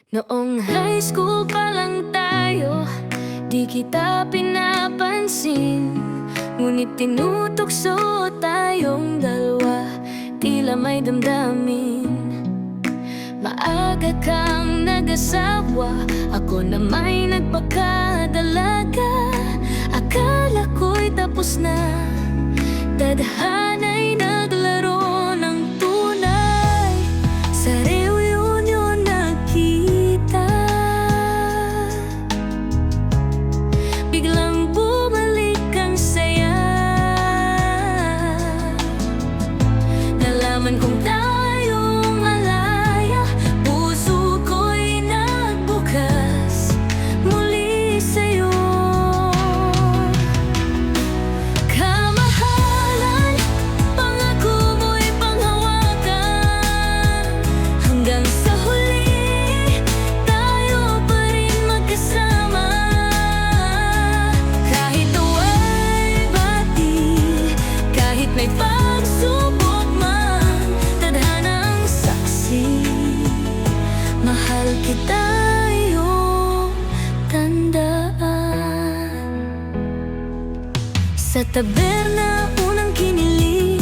Noong high school pa lang tayo, di kita pinapansin. Ngunit tinutokso tayong dalawa, tila may damdamin. Maaga kang nag-asawa, ako na may nagpakadalaga. Akala ko'y tapos na, tadhana'y naglaro ng tunay. Sa reunion nagkita, biglang bumalik ang saya. Nalaman kong tayong alaya, puso ko'y nagbukas muli sa'yo. Kamahalan, pangako mo'y panghawakan. Hanggang sa huli, tayo pa rin magkasama. Kahit away bati, kahit may pagsubok man, tadhana ang saksi. Mahal kita, iyong tandaan. Sa taberna unang kinilig,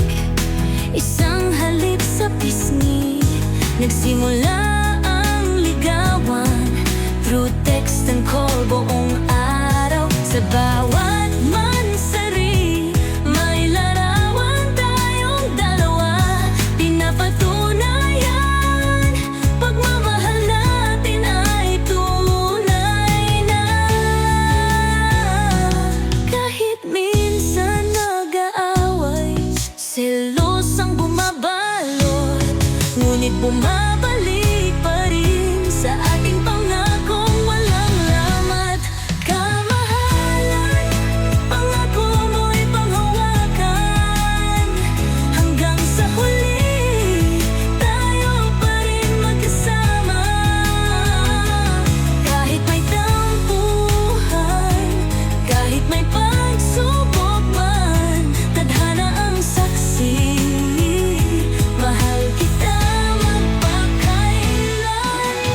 isang halik sa pisngi. Nagsimula ang ligawan, through text and call buong araw. Sa bawat mansari, may larawan tayong dalawa. Pinapatunayan, pagmamahal natin ay tunay na. Kahit minsan nag-aaway, selos ang bumabalot, ngunit bumabalik pa rin sa ating pangakong walang lamat. Kamahalan, pangako mo'y panghawakan. Hanggang sa huli, tayo pa rin magkasama. Kahit may tampuhan, kahit may pagsubok man, tadhana ang saksi. Mahal kita magpakailanman.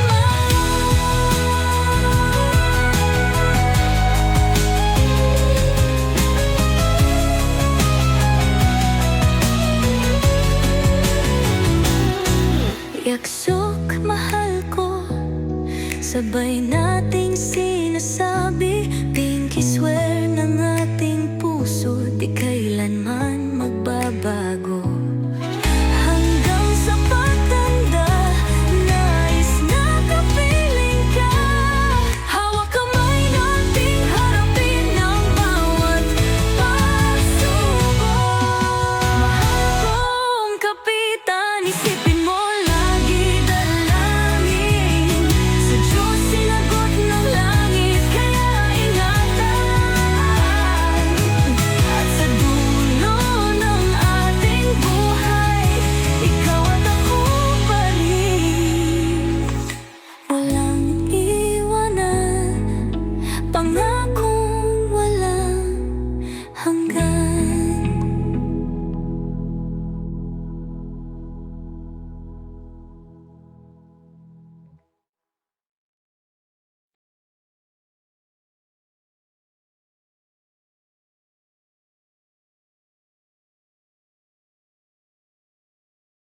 Yaksok, mahal ko, sabay nating sinasabi, pinky swear.